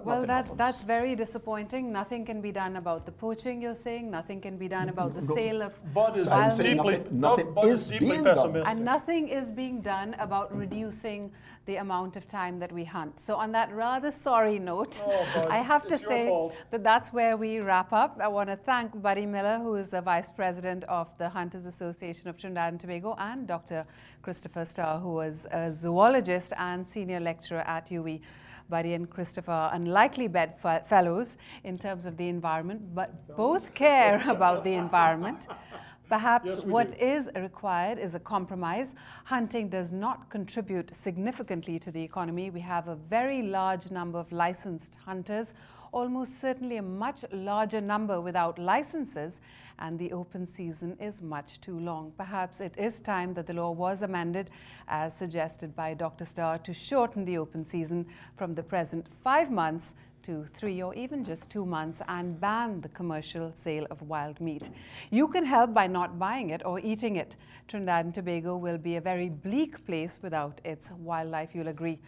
Well, happens. that's very disappointing. Nothing can be done about the poaching, you're saying. Nothing can be done about the sale of Bud is wild deeply, meat. nothing is being done. And nothing is being done about reducing the amount of time that we hunt. So on that rather sorry note, I have to say that that's where we wrap up. I want to thank Buddy Miller, who is the Vice President of the Hunters Association of Trinidad and Tobago, and Dr. Christopher Starr, who is a zoologist and senior lecturer at UWI. Buddy and Christopher are unlikely bedfellows in terms of the environment, but both care about the environment. Perhaps what is required is a compromise. Hunting does not contribute significantly to the economy. We have a very large number of licensed hunters, almost certainly a much larger number without licenses, and the open season is much too long. Perhaps it is time that the law was amended, as suggested by Dr. Starr, to shorten the open season from the present 5 months to 3 or even just 2 months, and ban the commercial sale of wild meat. You can help by not buying it or eating it. Trinidad and Tobago will be a very bleak place without its wildlife, you'll agree.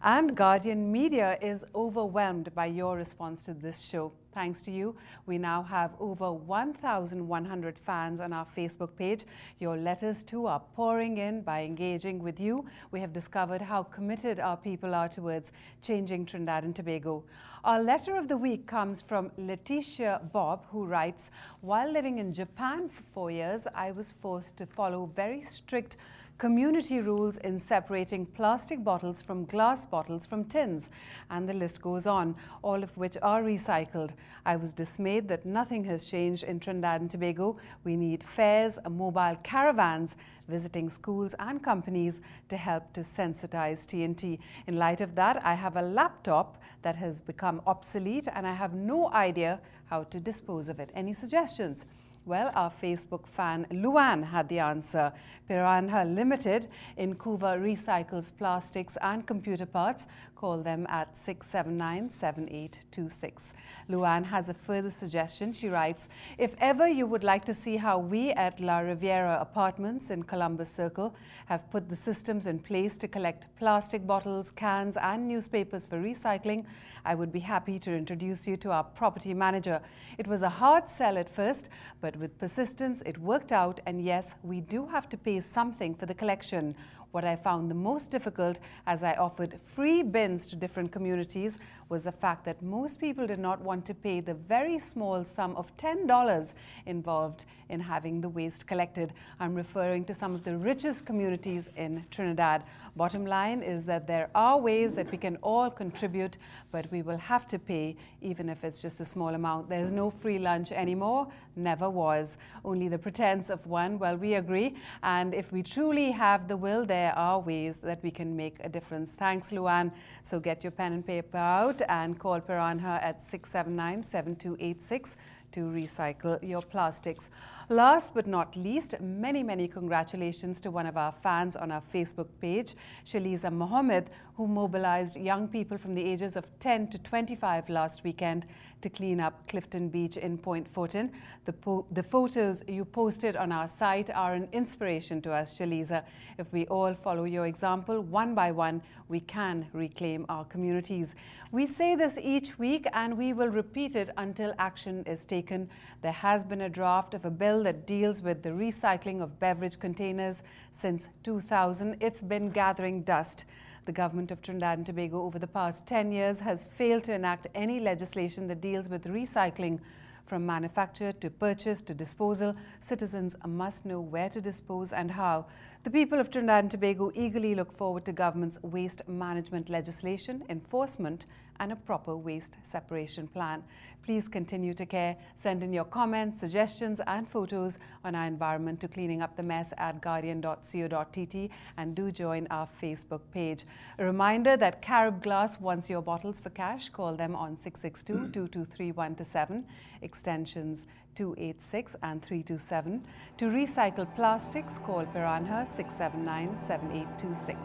And Guardian Media is overwhelmed by your response to this show. Thanks to you, we now have over 1,100 fans on our Facebook page. Your letters too are pouring in. By engaging with you, we have discovered how committed our people are towards changing Trinidad and Tobago. Our letter of the week comes from Letitia Bob, who writes, "While living in Japan for 4 years, I was forced to follow very strict community rules in separating plastic bottles from glass bottles from tins, and the list goes on, all of which are recycled. I was dismayed that nothing has changed in Trinidad and Tobago. We need fairs, mobile caravans, visiting schools and companies to help to sensitize T&T. In light of that, I have a laptop that has become obsolete and I have no idea how to dispose of it. Any suggestions?" Well, our Facebook fan Luan had the answer. Piranha Limited in Cuba recycles plastics and computer parts. Call them at 679-7826. Luan has a further suggestion. She writes, "If ever you would like to see how we at La Riviera Apartments in Columbus Circle have put the systems in place to collect plastic bottles, cans and newspapers for recycling, I would be happy to introduce you to our property manager. It was a hard sell at first, but with persistence it worked out, and yes, we do have to pay something for the collection. What I found the most difficult, as I offered free bins to different communities, was the fact that most people did not want to pay the very small sum of $10 involved in having the waste collected. I'm referring to some of the richest communities in Trinidad. Bottom line is that there are ways that we can all contribute, but we will have to pay, even if it's just a small amount. There's no free lunch anymore, never was. Only the pretense of one. Well, we agree. And if we truly have the will, there are ways that we can make a difference. Thanks, Luan. So get your pen and paper out and call Piranha at 679-7286 to recycle your plastics. Last but not least, many congratulations to one of our fans on our Facebook page, Shaliza Mohammed, who mobilized young people from the ages of 10 to 25 last weekend to clean up Clifton Beach in Point Fortin. The photos you posted on our site are an inspiration to us, Shaliza. If we all follow your example, one by one, we can reclaim our communities. We say this each week and we will repeat it until action is taken. There has been a draft of a bill that deals with the recycling of beverage containers since 2000. It's been gathering dust. The government of Trinidad and Tobago over the past 10 years has failed to enact any legislation that deals with recycling. From manufacture to purchase to disposal, citizens must know where to dispose and how. The people of Trinidad and Tobago eagerly look forward to government's waste management legislation, enforcement, and a proper waste separation plan. Please continue to care. Send in your comments, suggestions, and photos on our environment to cleaning up the mess at guardian.co.tt, and do join our Facebook page. A reminder that Carib Glass wants your bottles for cash. Call them on 662-223-127, extensions 286 and 327. To recycle plastics, call Piranha 679-7826.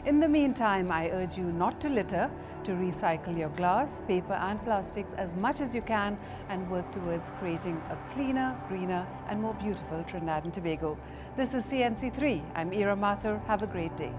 In the meantime, I urge you not to litter, to recycle your glass, paper and plastics as much as you can, and work towards creating a cleaner, greener and more beautiful Trinidad and Tobago. This is CNC3. I'm Ira Mathur. Have a great day.